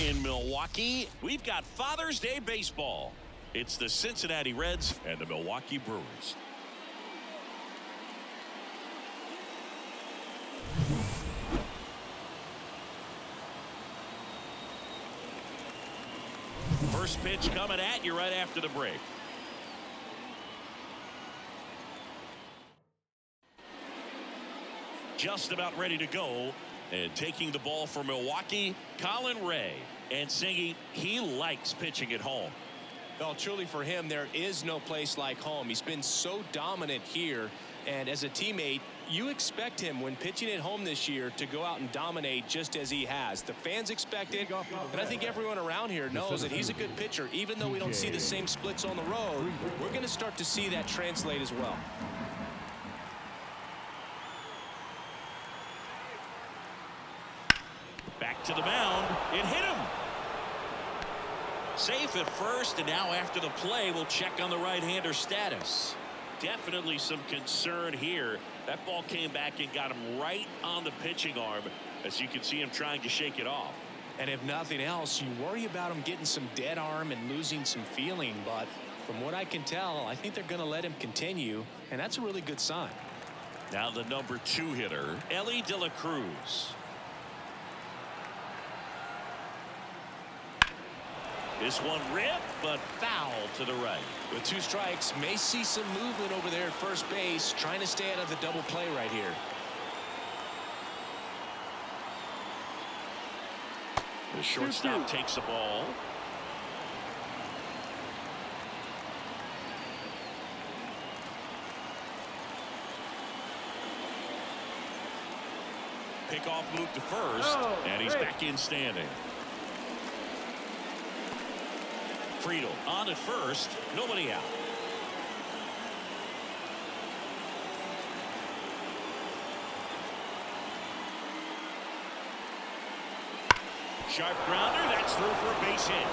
in Milwaukee, we've got Father's Day baseball. It's the Cincinnati Reds and the Milwaukee Brewers. First pitch coming at you right after the break. Just about ready to go. And taking the ball for Milwaukee, Colin Ray. And singing, he likes pitching at home. Well, truly for him, there is no place like home. He's been so dominant here. And as a teammate, you expect him when pitching at home this year to go out and dominate just as he has. The fans expect it, and I think everyone around here knows that he's a good pitcher. Even though we don't see the same splits on the road, we're going to start to see that translate as well. Back to the mound. It hit him. Safe at first, and now after the play, we'll check on the right-hander status. Definitely some concern here. That ball came back and got him right on the pitching arm, as you can see him trying to shake it off. And if nothing else, you worry about him getting some dead arm and losing some feeling. But from what I can tell, I think they're going to let him continue, and that's a really good sign. Now the number 2 hitter, Ellie De La Cruz. This one ripped, but foul to the right. With 2 strikes, may see some movement over there at first base, trying to stay out of the double play right here. The shortstop takes the ball. Pickoff move to first, and he's back in standing. Friedel on at first, nobody out. Sharp grounder, that's through for a base hit.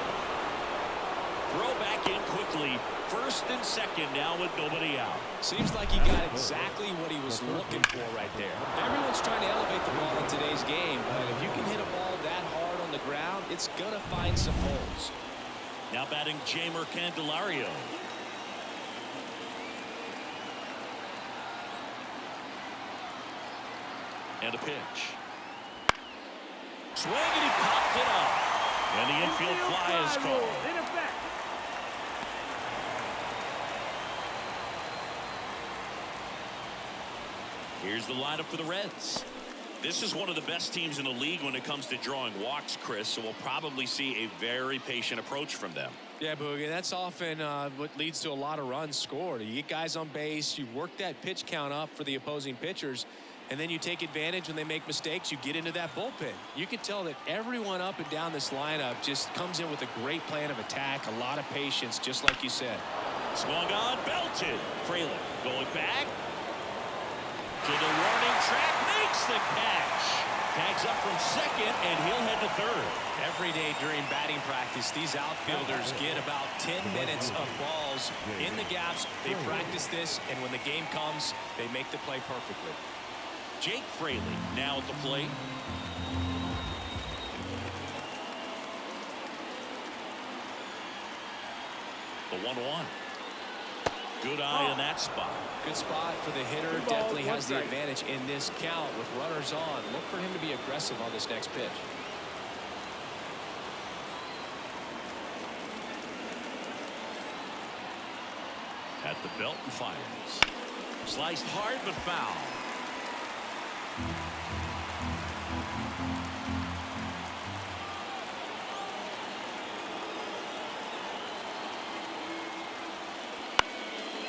Throw back in quickly. First and second now with nobody out. Seems like he got exactly what he was looking for right there. Everyone's trying to elevate the ball in today's game, but if you can hit a ball that hard on the ground, it's going to find some holes. Now batting Jamer Candelario. And a pitch. Swing, and he popped it up. And the infield fly is called. Here's the lineup for the Reds. This is one of the best teams in the league when it comes to drawing walks, Chris, so we'll probably see a very patient approach from them. Yeah, Boogie, that's often what leads to a lot of runs scored. You get guys on base, you work that pitch count up for the opposing pitchers, and then you take advantage when they make mistakes. You get into that bullpen. You can tell that everyone up and down this lineup just comes in with a great plan of attack, a lot of patience, just like you said. Swung on, belted. Fraley going back to the warning track, makes the catch. Tags up from second, and he'll head to third. Every day during batting practice, these outfielders get about 10 minutes of balls in the gaps. They practice this, and when the game comes, they make the play perfectly. Jake Fraley now at the plate. The 1-1. Good eye in that spot. Good spot for the hitter. Definitely has the advantage in this count with runners on. Look for him to be aggressive on this next pitch. At the belt and fires. Sliced hard but foul.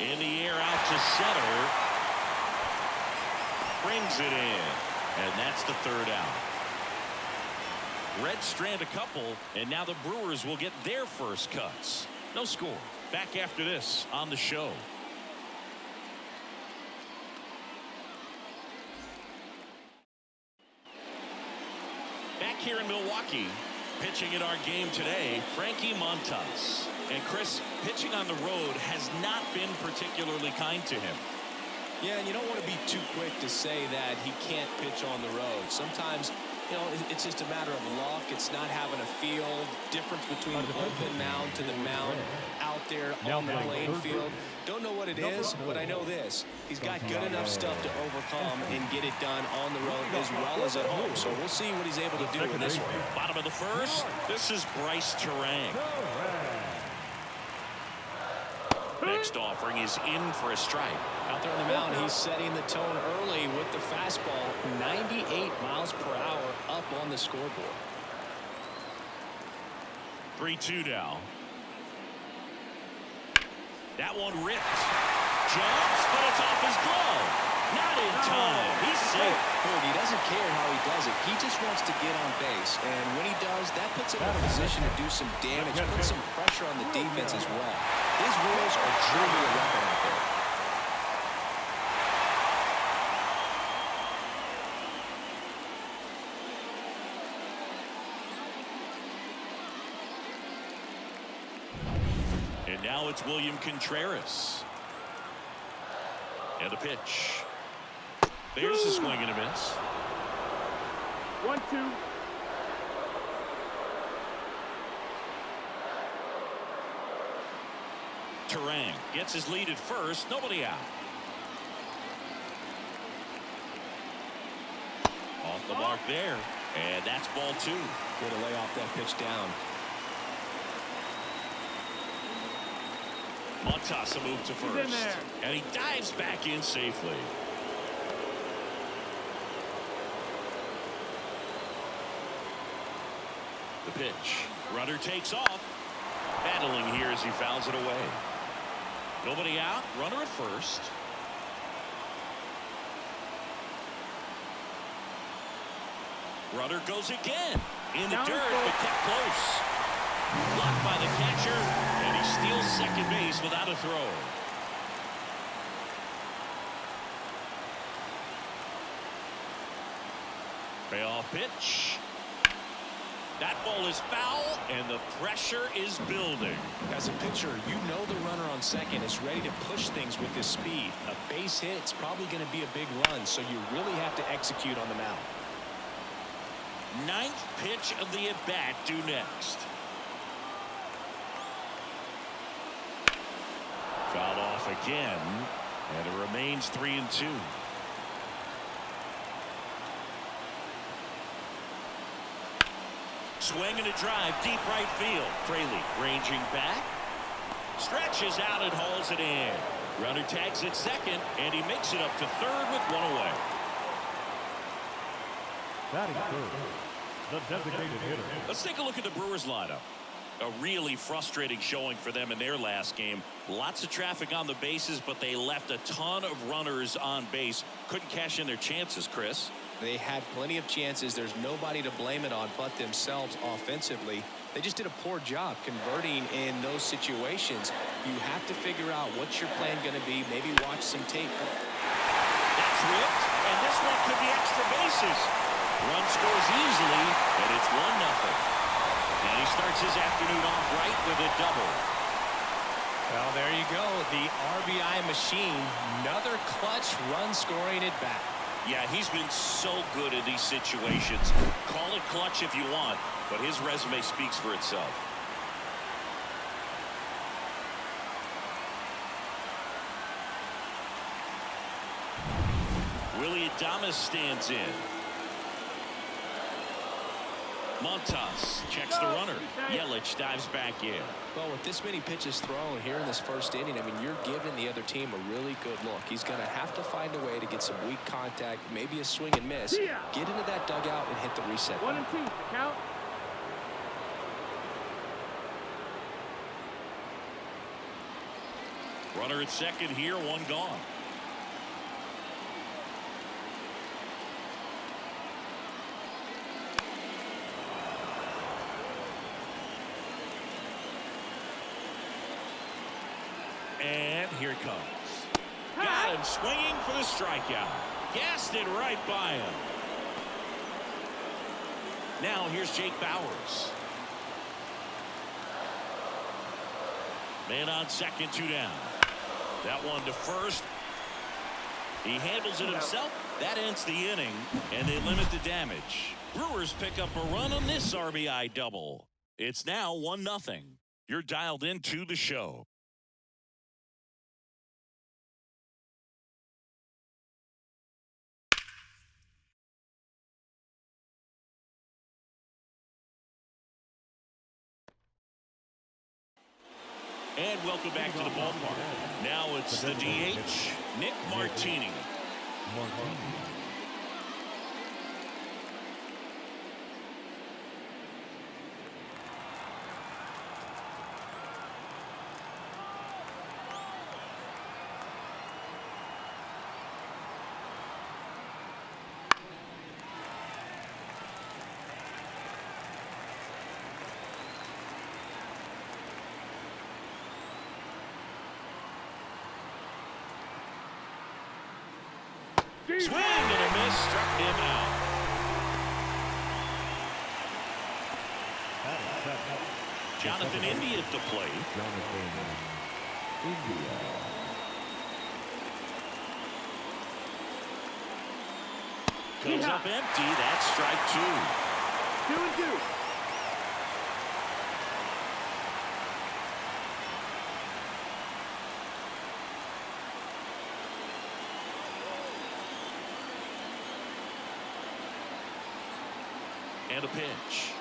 In the air out to center. Brings it in. And that's the third out. Reds strand a couple, and now the Brewers will get their first cuts. No score. Back after this on the show. Back here in Milwaukee, pitching in our game today, Frankie Montas. And Chris, pitching on the road has not been particularly kind to him. Yeah, and you don't want to be too quick to say that he can't pitch on the road. Sometimes You know, it's just a matter of luck. It's not having a field difference between open mound to the mound out there on the playing field. Don't know what it is, but I know this. He's got good enough stuff to overcome and get it done on the road as well as at home. So we'll see what he's able to do in this one. Bottom of the first, this is Bryce Terang. Next offering is in for a strike. Out there on the mound, he's setting the tone early with the fastball. 98 miles per hour up on the scoreboard. 3-2 now. That one ripped. Jumps, but it's off his glove. Not in time. He's safe. He doesn't care how he does it. He just wants to get on base. And when he does, that puts him in a position to do some damage, put some pressure on the defense as well. His wheels are truly a weapon out there. And now it's William Contreras. And the pitch. There's a swing and a miss. 1-2. Terang gets his lead at first. Nobody out. Off the mark there. And that's ball 2. Way to lay off that pitch down. Montas a move to first. And he dives back in safely. The pitch. Runner takes off. Battling here as he fouls it away. Nobody out. Runner at first. Runner goes again. In the dirt, but kept close. Blocked by the catcher, and he steals second base without a throw. Payoff pitch. That ball is foul, and the pressure is building. As a pitcher, you know the runner on second is ready to push things with his speed. A base hit's probably going to be a big run, so you really have to execute on the mound. Ninth pitch of the at-bat due next. Fouled off again, and it remains 3-2. Swing and a drive, deep right field. Fraley ranging back. Stretches out and hauls it in. Runner tags at second, and he makes it up to third with one away. That is third. The designated hitter. Let's take a look at the Brewers lineup. A really frustrating showing for them in their last game. Lots of traffic on the bases, but they left a ton of runners on base. Couldn't cash in their chances, Chris. They had plenty of chances. There's nobody to blame it on but themselves offensively. They just did a poor job converting in those situations. You have to figure out what's your plan going to be. Maybe watch some tape. That's ripped, and this one could be extra bases. Run scores easily, and it's 1-0. And he starts his afternoon off right with a double. Well, there you go. The RBI machine. Another clutch run scoring at bat. Yeah, he's been so good in these situations. Call it clutch if you want, but his resume speaks for itself. Willie Adames stands in. Montas checks the runner. Yelich dives back in. Well, with this many pitches thrown here in this first inning, I mean, you're giving the other team a really good look. He's going to have to find a way to get some weak contact, maybe a swing and miss. Get into that dugout and hit the reset button. 1-2, count. Runner at second here, one gone. And here it comes. Got him swinging for the strikeout. Gassed it right by him. Now here's Jake Bauers. Man on second, 2 down. That one to first. He handles it himself. That ends the inning, and they limit the damage. Brewers pick up a run on this RBI double. It's now 1-0. You're dialed into the show. And welcome back to the ballpark. Now it's the DH, Nick Martini. Swing and a miss, struck him out. Jonathan India at the plate. Comes up empty. That's strike 2. 2-2. And a pitch.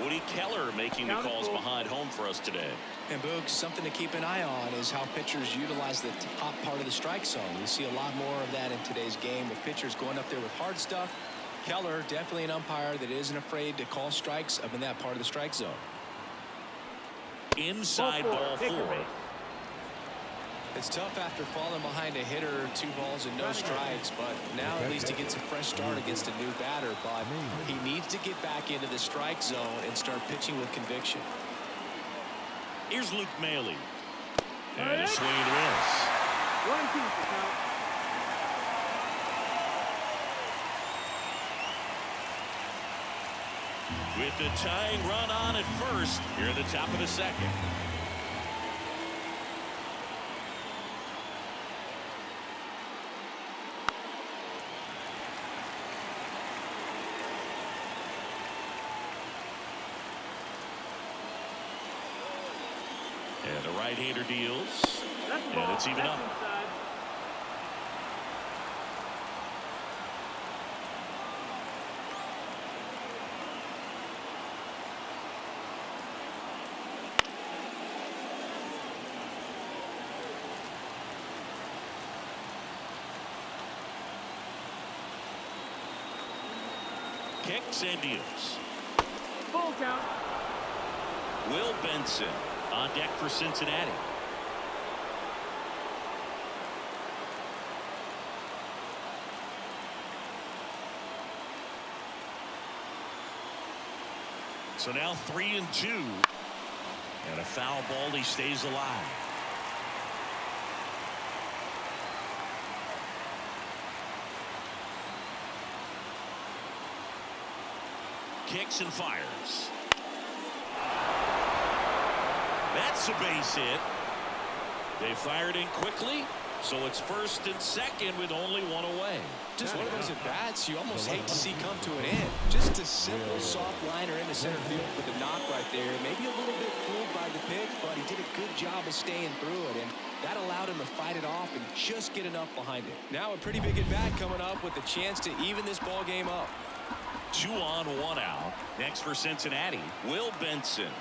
Woody Keller making the calls behind home for us today. And Boog, something to keep an eye on is how pitchers utilize the top part of the strike zone. We see a lot more of that in today's game with pitchers going up there with hard stuff. Keller, definitely an umpire that isn't afraid to call strikes up in that part of the strike zone. Inside ball 4. It's tough after falling behind a hitter, 2 balls and no strikes, but now at least he gets a fresh start against a new batter. But he needs to get back into the strike zone and start pitching with conviction. Here's Luke Maile. And a swing and a miss. 1-2 count. With the tying run on at first, here at the top of the second. And the right-hander deals. And it's even up. Kicks and deals. Full count. Will Benson on deck for Cincinnati. So now 3-2. And a foul ball. He stays alive. Kicks and fires. That's a base hit. They fired in quickly, so it's first and second with only 1 away. Just one of those at-bats you almost hate to see come to an end. Just a simple soft liner into center field with a knock right there. Maybe a little bit fooled by the pitch, but he did a good job of staying through it, and that allowed him to fight it off and just get enough behind it. Now a pretty big at-bat coming up with a chance to even this ball game up. 2 on, 1 out. Next for Cincinnati, Will Benson.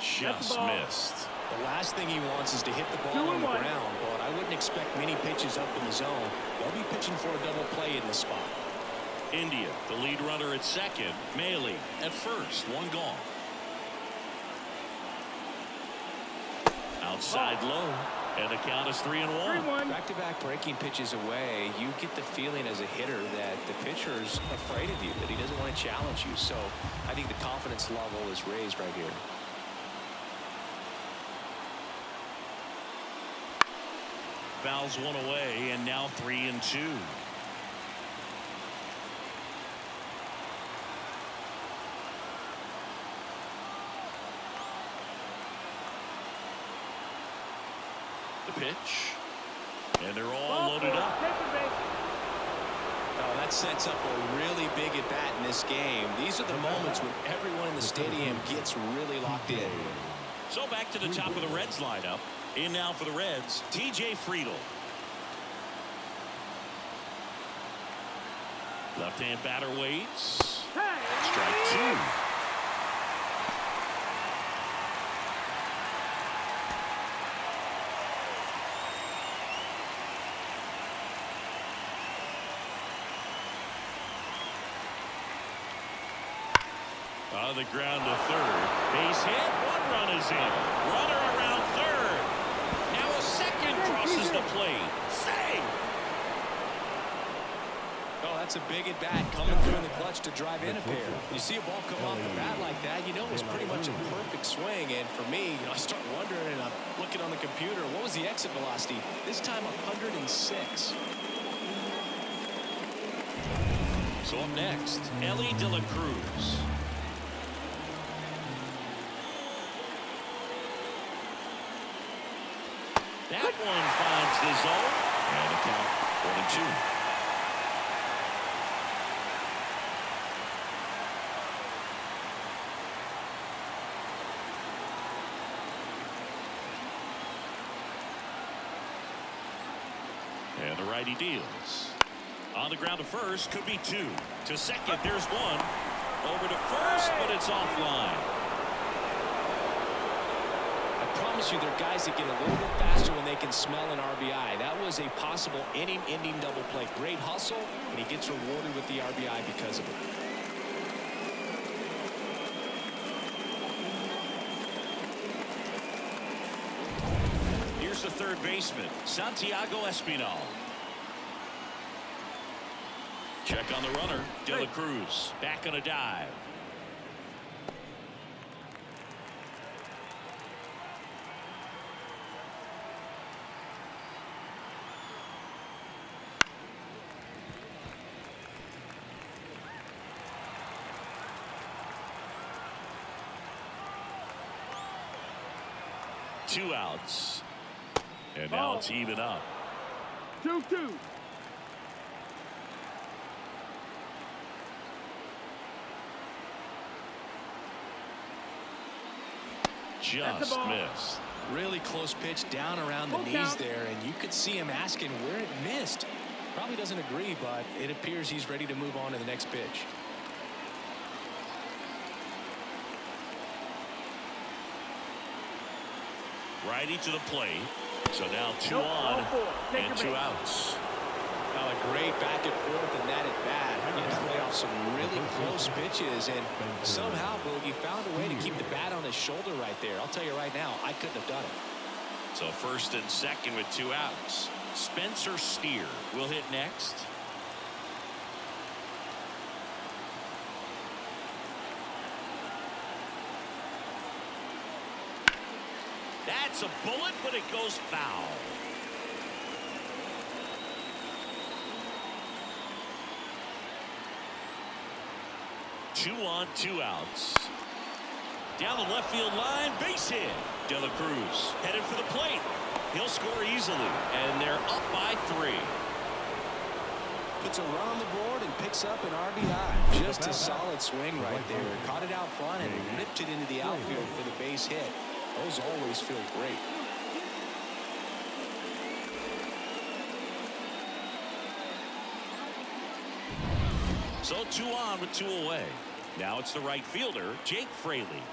Just missed. The last thing he wants is to hit the ball on the ground, but I wouldn't expect many pitches up in the zone. They'll be pitching for a double play in this spot. India, the lead runner at second. Maile at first. 1 gone. Outside low. And the count is 3-1. Back-to-back breaking pitches away, you get the feeling as a hitter that the pitcher's afraid of you, that he doesn't want to challenge you. So I think the confidence level is raised right here. Fouls 1 away, and now 3-2. pitch. And they're all Ball loaded four. up. Take the base. Oh, that sets up a really big at bat in this game. These are the moments when everyone in the stadium gets really locked in. So back to the top of the Reds lineup. In now for the Reds, TJ Friedl. Left-hand batter waits. Hey. Strike two. On the ground to third. Base hit. One run is in. Runner around third. Now a second crosses the plate. Save. Oh, that's a big at bat coming through in the clutch to drive in a pair. You see a ball come off the bat like that, you know it was pretty much a perfect swing. And for me, I start wondering, and I'm looking on the computer, what was the exit velocity? This time 106. So up next, Ellie De La Cruz. That one finds the zone. And a count 1-2. And the righty deals. On the ground to first, could be two. To second, there's one. Over to first, but it's offline. I promise you, there are guys that get a little bit faster when they can smell an RBI. That was a possible inning-ending double play. Great hustle, and he gets rewarded with the RBI because of it. Here's the third baseman, Santiago Espinal. Check on the runner, De La Cruz. Back on a dive. Two outs. And now it's even up. 2-2. Just missed. Really close pitch down around the knees there, and you could see him asking where it missed. Probably doesn't agree, but it appears he's ready to move on to the next pitch. Righty to the plate. So now two on and two outs. Now a great back and forth and that at bat. He had to play off some really close pitches, and somehow Boogie found a way to keep the bat on his shoulder right there. I'll tell you right now, I couldn't have done it. So first and second with two outs. Spencer Steer will hit next. That's a bullet, but it goes foul. Two on, two outs. Down the left field line, base hit. De La Cruz headed for the plate. He'll score easily, and they're up by 3. Puts a run on the board and picks up an RBI. Just a solid swing right there. Caught it out front and ripped it into the outfield for the base hit. Those always feel great. So 2 on with 2 away. Now it's the right fielder, Jake Fraley.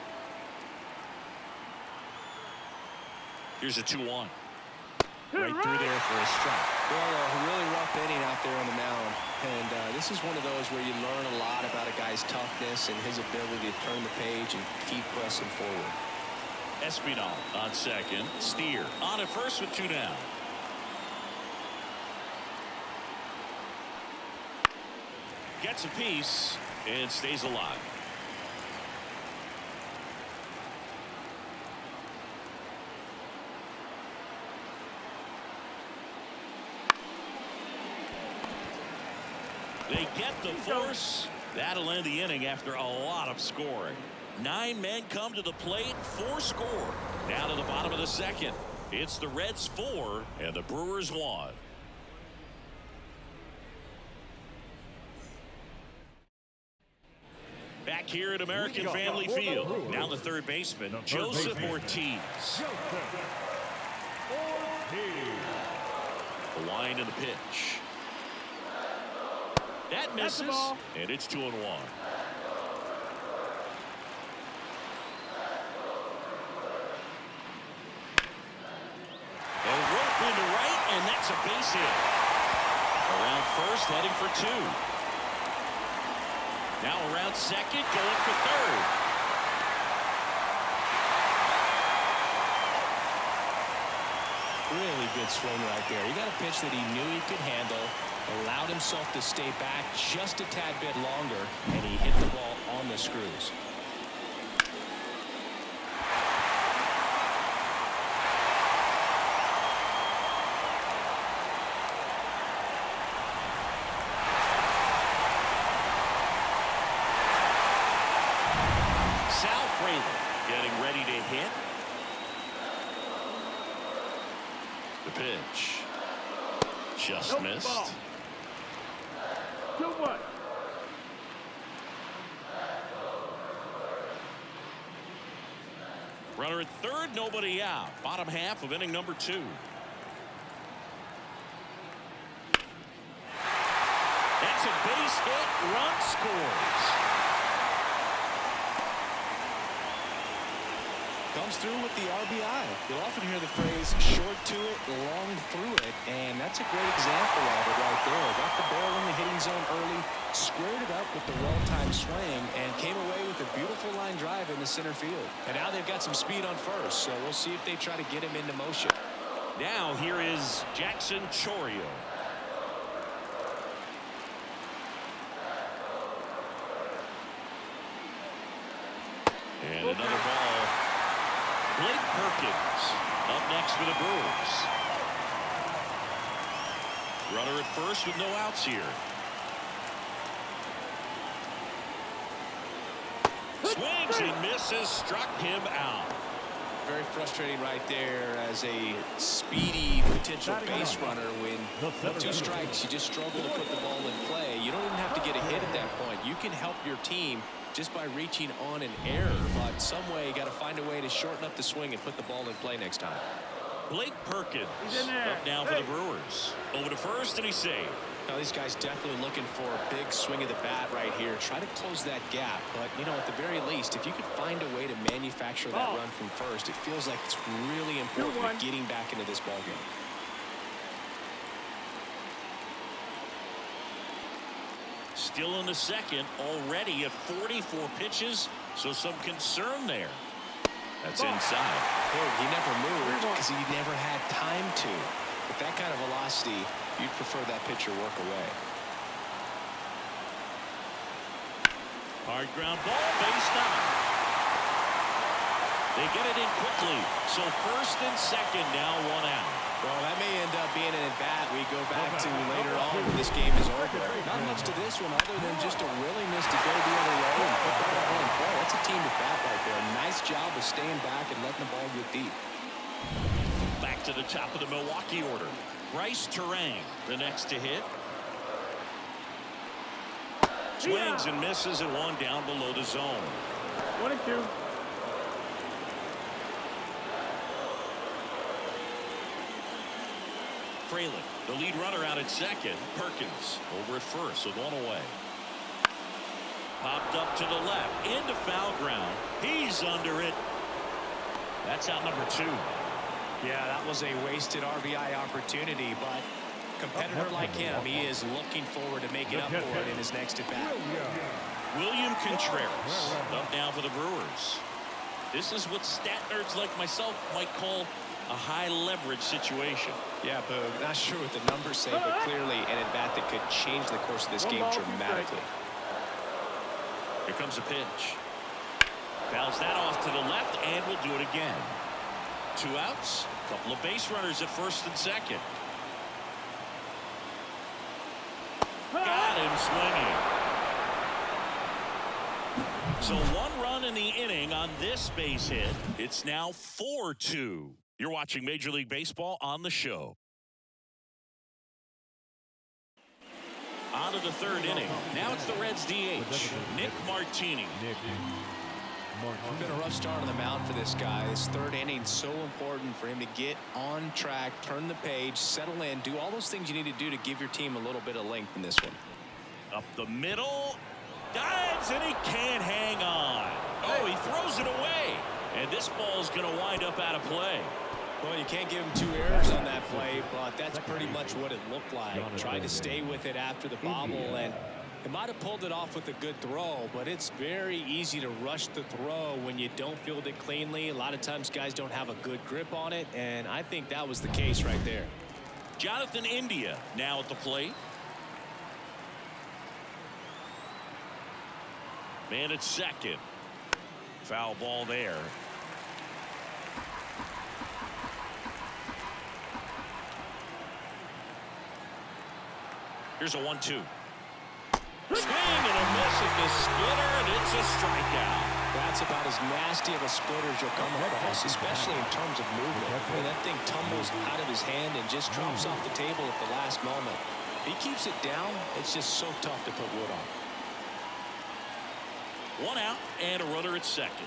Here's a 2-1. Right through there for a strike. Well, a really rough inning out there on the mound. And this is one of those where you learn a lot about a guy's toughness and his ability to turn the page and keep pressing forward. Espinal on second. Steer on at first with 2 down. Gets a piece and stays alive. They get the force. That'll end the inning after a lot of scoring. 9 men come to the plate, 4 score. Down to the bottom of the second. It's the Reds 4 and the Brewers 1. Back here at American Family Field. Now the third baseman, Joseph Ortiz. The line and the pitch. That misses, and it's 2-1. They'll rope into right, and that's a base hit. Around first, heading for 2. Now around second, going for third. Really good swing right there. He got a pitch that he knew he could handle, allowed himself to stay back just a tad bit longer, and he hit the ball on the screws. Getting ready to hit. The pitch. Just missed. Ball. 2-1. Runner at third, nobody out. Bottom half of inning number 2. That's a base hit. Run scores. Comes through with the RBI. You'll often hear the phrase short to it, long through it, and that's a great example of it right there. Got the ball in the hitting zone early, squared it up with the well-timed swing, and came away with a beautiful line drive in the center field. And now they've got some speed on first, so we'll see if they try to get him into motion. Now here is Jackson Chourio. And another ball. Blake Perkins up next for the Brewers. Runner at first with no outs here. Swings and misses, struck him out. Very frustrating right there as a speedy potential base runner. When with 2 strikes, you just struggle to put the ball in play. You don't even have to get a hit at that point. You can help your team just by reaching on an error, but some way you got to find a way to shorten up the swing and put the ball in play next time. Blake Perkins up now for the Brewers. Over to first, and he's saved. Now these guys definitely looking for a big swing of the bat right here. Try to close that gap, but you know, at the very least, if you could find a way to manufacture that run from first, it feels like it's really important to getting back into this ballgame. Still in the second, already at 44 pitches, so some concern there. That's inside. He never moved because he never had time to. With that kind of velocity, you'd prefer that pitcher work away. Hard ground ball, base down. They get it in quickly, so first and second now, 1 out. Well, that may end up being an at-bat we go back to later on when this game is over. Not much to this one other than just a willingness to go the other way and put that ball in play. That's a team at-bat right there. Nice job of staying back and letting the ball get deep. Back to the top of the Milwaukee order. Bryce Terang, the next to hit. Swings and misses, and 1 down below the zone. 1-2. Fraley, the lead runner out at second. Perkins over at first with 1 away. Popped up to the left into foul ground. He's under it. That's out number 2. Yeah, that was a wasted RBI opportunity, but competitor like him, he is looking forward to making up for it in his next at bat. William Contreras up now for the Brewers. This is what stat nerds like myself might call a high leverage situation. Yeah, Boog, not sure what the numbers say, but clearly an at-bat that could change the course of this game dramatically. Here comes a pitch. Fouls that off to the left, and we'll do it again. 2 outs, a couple of base runners at first and second. Got him swinging. So 1 run in the inning on this base hit. It's now 4-2. You're watching Major League Baseball on the show. On to the third inning. Now it's the Reds DH, Nick Martini. It's been a rough start on the mound for this guy. His third inning so important for him to get on track, turn the page, settle in, do all those things you need to do to give your team a little bit of length in this one. Up the middle, dives, and he can't hang on. Oh, he throws it away, and this ball's going to wind up out of play. Well, you can't give him 2 errors on that play, but that's pretty much what it looked like. Tried to stay with it after the bobble, and it might have pulled it off with a good throw, but it's very easy to rush the throw when you don't field it cleanly. A lot of times guys don't have a good grip on it, and I think that was the case right there. Jonathan India now at the plate. Man at second. Foul ball there. Here's a 1-2. Swing and a miss at the splitter, and it's a strikeout. That's about as nasty of a splitter as you'll come across, especially in terms of movement. I mean, that thing tumbles out of his hand and just drops off the table at the last moment. If he keeps it down, it's just so tough to put wood on. 1 out and a runner at second.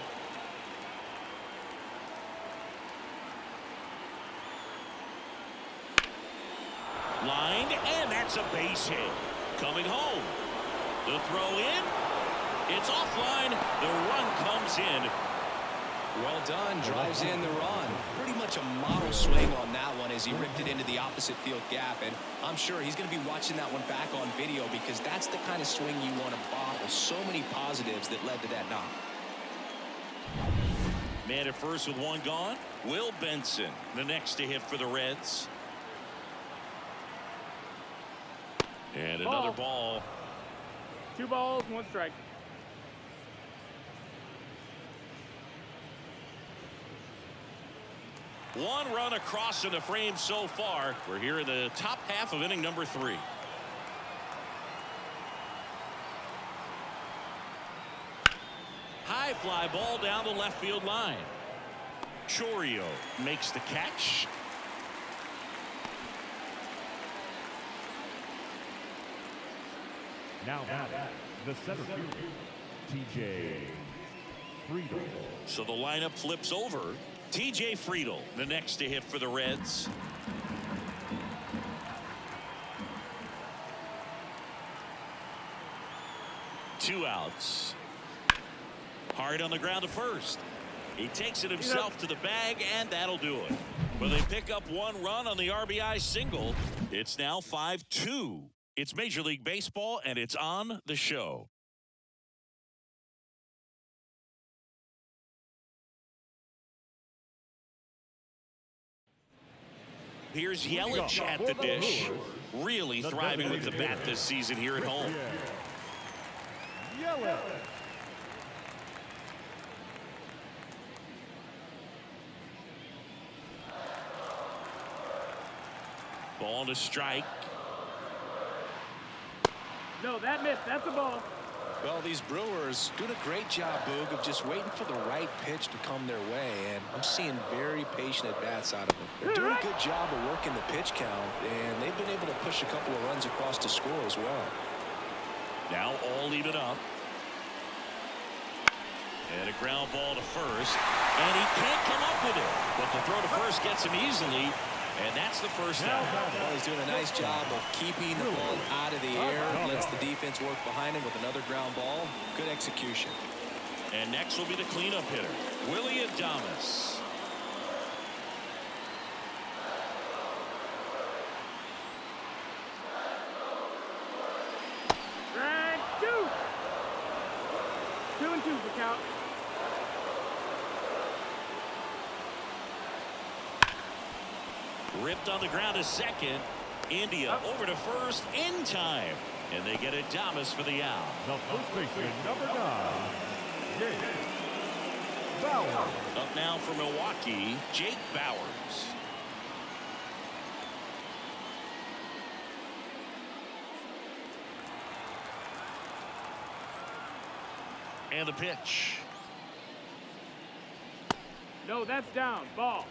Lined, and that's a base hit. Coming home. The throw in. It's offline. The run comes in. Well done. Drives in the run. Pretty much a model swing on that one as he ripped it into the opposite field gap. And I'm sure he's going to be watching that one back on video because that's the kind of swing you want to bottle. So many positives that led to that knock. Man at first with 1 gone. Will Benson, the next to hit for the Reds. And another ball. 2 balls, 1 strike. One run across in the frame so far. We're here in the top half of inning number 3. High fly ball down the left field line. Chorio makes the catch. Now batting, the center fielder, TJ Friedel. So the lineup flips over. TJ Friedel, the next to hit for the Reds. Two outs. Hard on the ground to first. He takes it himself to the bag, and that'll do it. Well, they pick up 1 run on the RBI single. It's now 5-2. It's Major League Baseball, and it's on the show. Here's Yelich at the dish. Really thriving with the bat this season here at home. Yelich. Ball to strike. No, that missed. That's a ball. Well, these Brewers doing a great job, Boog, of just waiting for the right pitch to come their way, and I'm seeing very patient at-bats out of them. They're doing a good job of working the pitch count, and they've been able to push a couple of runs across to score as well. Now all even up. And a ground ball to first, and he can't come up with it. But the throw to first gets him easily, and that's the first out. Well, he's doing a nice job of keeping the ball out of the air, lets the defense work behind him with another ground ball. Good execution. And next will be the cleanup hitter, Willie Adames. Strike 2. 2-2 for count. Ripped on the ground to second. India over to first in time. And they get Adames for the out. The first baseman, number 9, Jake Bauers. Up now for Milwaukee, Jake Bauers. And the pitch. No, that's down. Ball.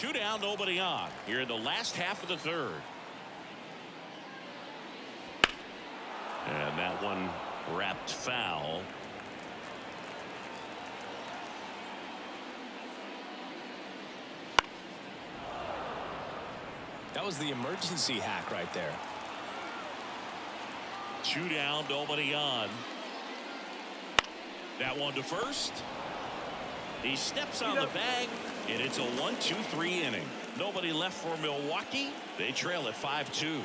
Two down, nobody on. Here in the last half of the third. And that one wrapped foul. That was the emergency hack right there. Two down, nobody on. That one to first. He steps on the bag, and it's a 1-2-3 inning. Nobody left for Milwaukee. They trail at 5-2.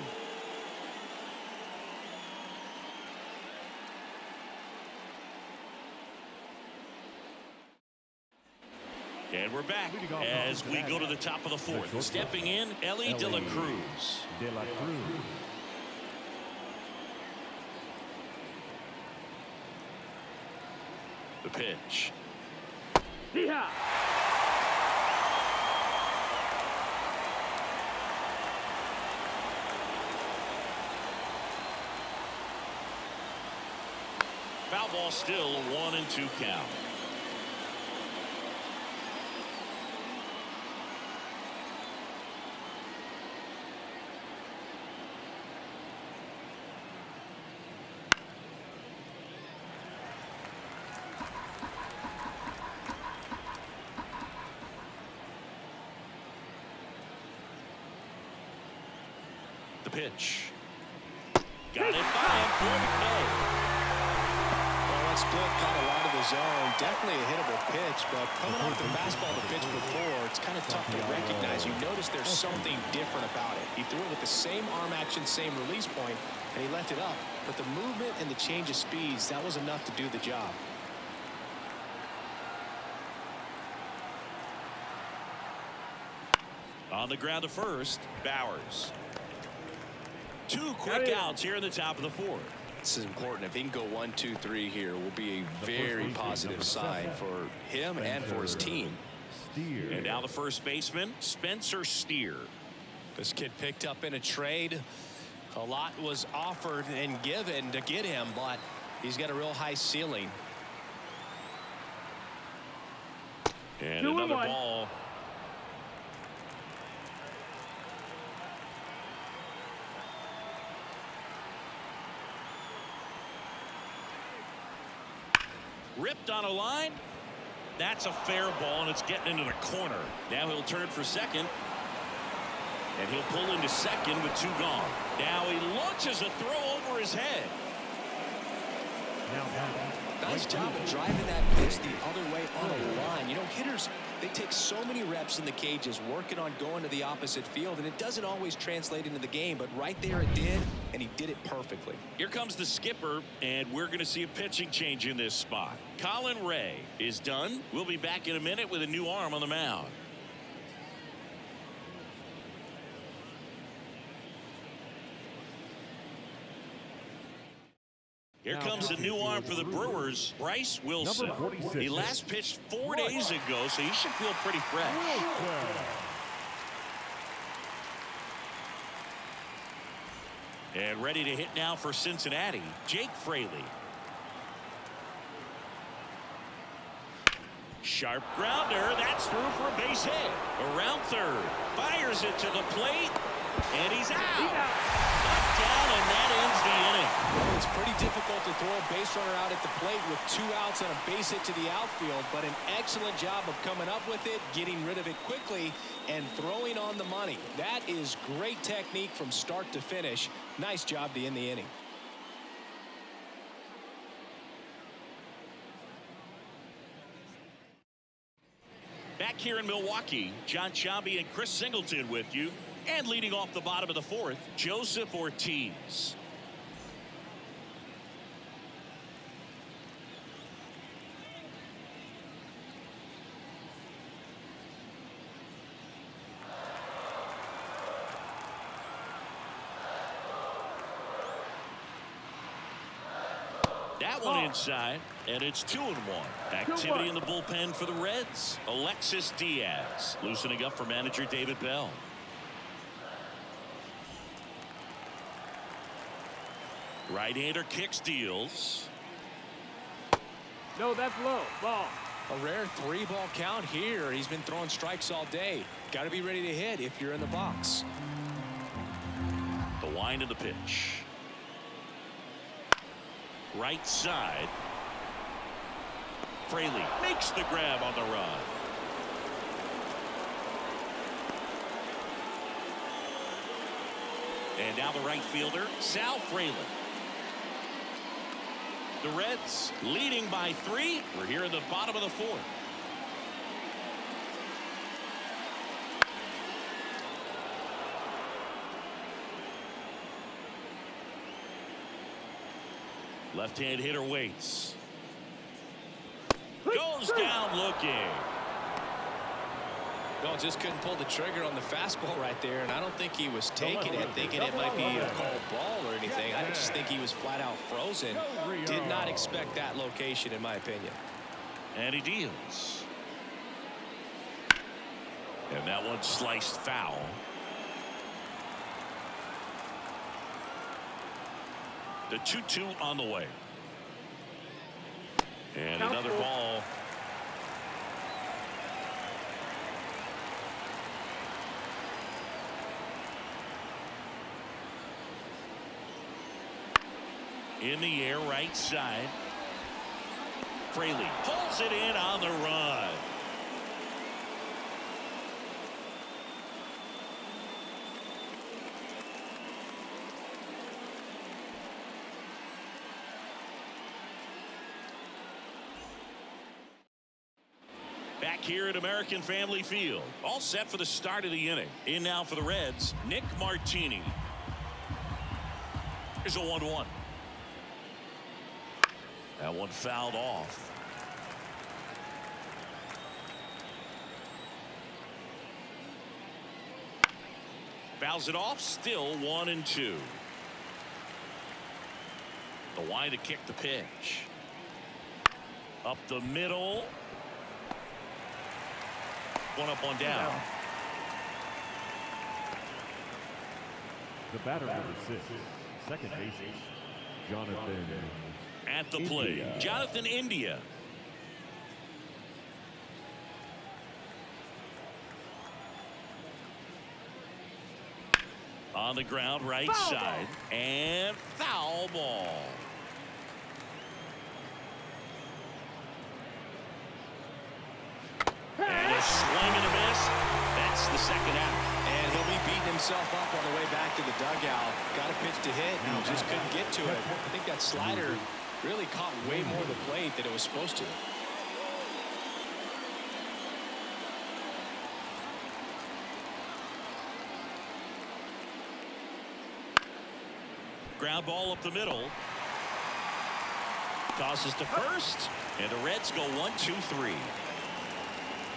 And we're back as we go to the top of the fourth. Stepping in, Ellie De La Cruz. The pitch. Yeehaw! Foul ball, still a 1-2 count. The pitch. Got it by him for the K. Well, that split caught a lot of the zone. Definitely a hittable pitch, but coming off the fastball the pitch before, it's kind of tough to recognize. You notice there's something different about it. He threw it with the same arm action, same release point, and he left it up. But the movement and the change of speeds, that was enough to do the job. On the ground to first, Bowers. Two quick outs here in the top of the fourth. This is important. If he can go 1-2-3 here, will be a very positive sign for him and for his team. And now the first baseman, Spencer Steer. This kid picked up in a trade. A lot was offered and given to get him, but he's got a real high ceiling. And another ball. Ripped on a line. That's a fair ball, and it's getting into the corner. Now he'll turn for second. And he'll pull into second with two gone. Now he launches a throw over his head. Nice job of driving that pitch the other way on a line. You know, hitters, they take so many reps in the cages working on going to the opposite field, and it doesn't always translate into the game, but right there it did, and he did it perfectly. Here comes the skipper, and we're going to see a pitching change in this spot. Colin Ray is done. We'll be back in a minute with a new arm on the mound. Here comes a new arm for the Brewers, Bryce Wilson. He last pitched 4 days ago, so he should feel pretty fresh. And ready to hit now for Cincinnati, Jake Fraley. Sharp grounder, that's through for a base hit. Around third, fires it to the plate, and he's out. Down, and that ends the inning. Well, it's pretty difficult to throw a base runner out at the plate with 2 outs and a base hit to the outfield, but an excellent job of coming up with it, getting rid of it quickly, and throwing on the money. That is great technique from start to finish. Nice job to end the inning. Back here in Milwaukee, John Sciambi and Chris Singleton with you. And leading off the bottom of the fourth, Joseph Ortiz. That one inside, and it's 2-1. Activity in the bullpen for the Reds. Alexis Diaz loosening up for manager David Bell. Right-hander kicks, deals. No, that's low. Ball. A rare 3-ball count here. He's been throwing strikes all day. Got to be ready to hit if you're in the box. The wind of the pitch. Right side. Fraley makes the grab on the run. And now the right fielder, Sal Fraley. The Reds leading by 3. We're here in the bottom of the 4th. Left-hand hitter waits. Goes down looking. No, just couldn't pull the trigger on the fastball right there, and I don't think he was taking it thinking it might be a called ball or anything. I just think he was flat out frozen. Did not expect that location, in my opinion. And he deals. And that one sliced foul. The 2-2 on the way. And another ball. In the air, right side. Fraley pulls it in on the run. Back here at American Family Field. All set for the start of the inning. In now for the Reds, Nick Martini. Here's a 1-1. That one fouled off. Fouls it off. Still 1-2. The wind to kick the pitch. Up the middle. One up, one down. The batter number 6, second baseman, Jonathan. At the plate, Jonathan India. On the ground, right side, and foul ball. And a swing and a miss. That's the second out. And he'll be beating himself up on the way back to the dugout. Got a pitch to hit and just couldn't get to it. I think that slider really caught way more of the plate than it was supposed to. Ground ball up the middle. Tosses to first, and the Reds go 1-2-3.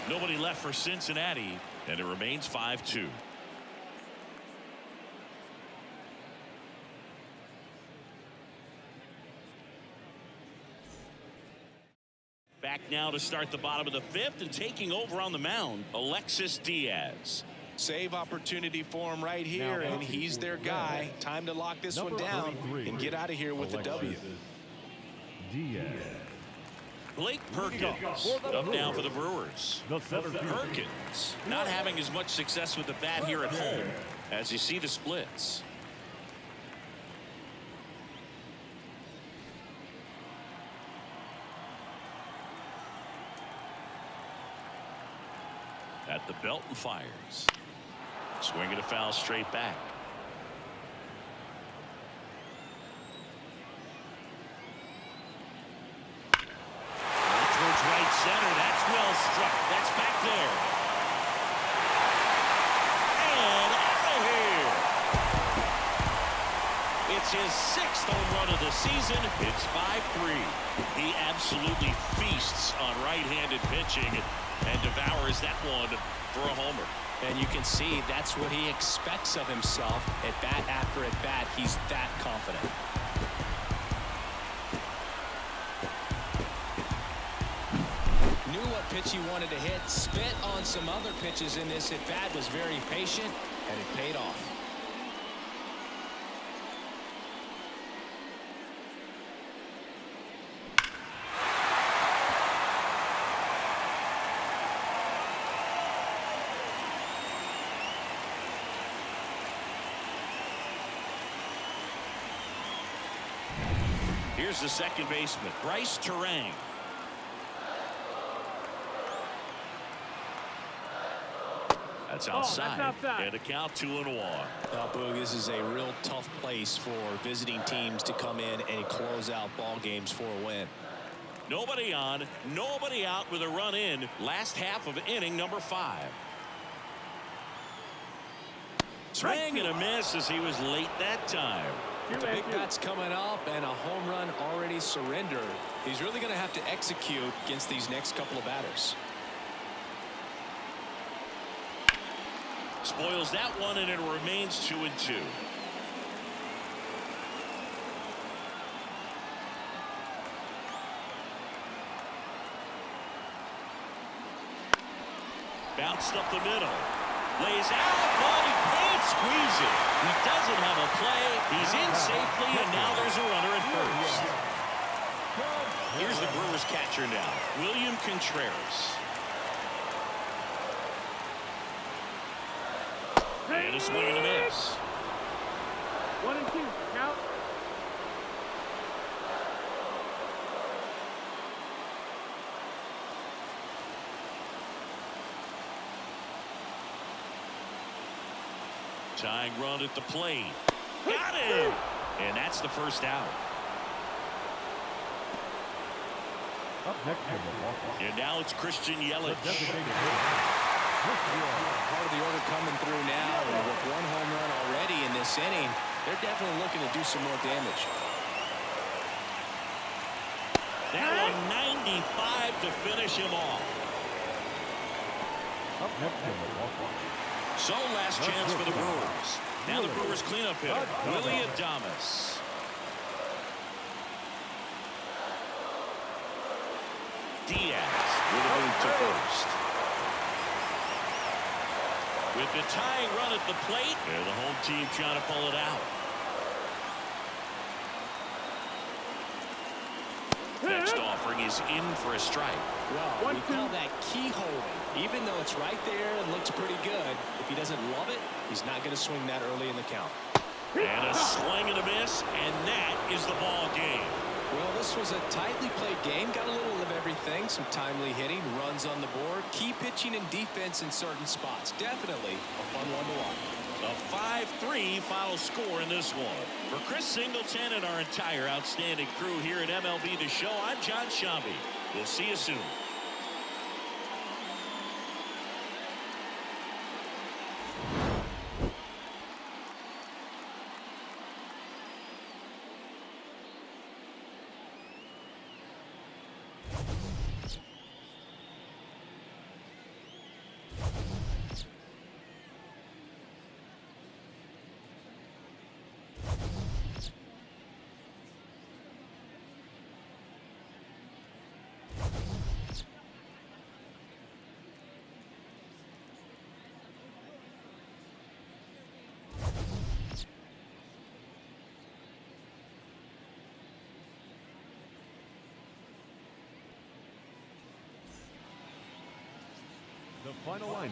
Nobody left for Cincinnati, and it remains 5-2. Back now to start the bottom of the 5th, and taking over on the mound, Alexis Diaz. Save opportunity for him right here, and he's their guy. Time to lock this one down and get out of here with a W. Diaz. Blake Perkins up now for the Brewers. Perkins not having as much success with the bat here at home as you see the splits. At the belt and fires. Swinging a foul straight back. Towards right center. That's well struck. That's back there. And out of here. It's his 6th home run of the season. It's 5-3. He absolutely feasts on right-handed pitching and devours that one for a homer. And you can see that's what he expects of himself at bat after at bat. He's that confident. Knew what pitch he wanted to hit. Spit on some other pitches in this at bat. Was very patient, and it paid off. Here's the second baseman, Bryce Terang. That's outside. That's outside. And a count 2-1. Well, Boog, this is a real tough place for visiting teams to come in and close out ball games for a win. Nobody on, nobody out with a run in. Last half of inning number 5. Swing and a miss as he was late that time. The big bat's coming up and a home run already surrendered. He's really going to have to execute against these next couple of batters. Spoils that one, and it remains 2-2. Bounced up the middle. Lays out, but he can't squeeze it. He doesn't have a play. He's in safely, and now there's a runner at first. Here's the Brewers catcher now, William Contreras. And a swing and a miss. 1-2. Count. Tying run at the plate. Got it! And that's the first out. Up next is Milwaukee. And now it's Christian Yelich. Part of the order coming through now, and with one home run already in this inning, they're definitely looking to do some more damage. That one 95 to finish him off. Up next is Milwaukee. So last chance for the Brewers. Now the Brewers cleanup hitter, Willie Adames. Diaz with a move to first. With the tying run at the plate, and the home team trying to pull it out. Next offering is in for a strike. Well, we call that key holding. Even though it's right there and looks pretty good, if he doesn't love it, he's not going to swing that early in the count. And a swing and a miss, and that is the ball game. Well, this was a tightly played game. Got a little of everything. Some timely hitting, runs on the board, key pitching and defense in certain spots. Definitely a fun one to watch. A 5-3 final score in this one. For Chris Singleton and our entire outstanding crew here at MLB The Show, I'm John Shambi. We'll see you soon. The final line.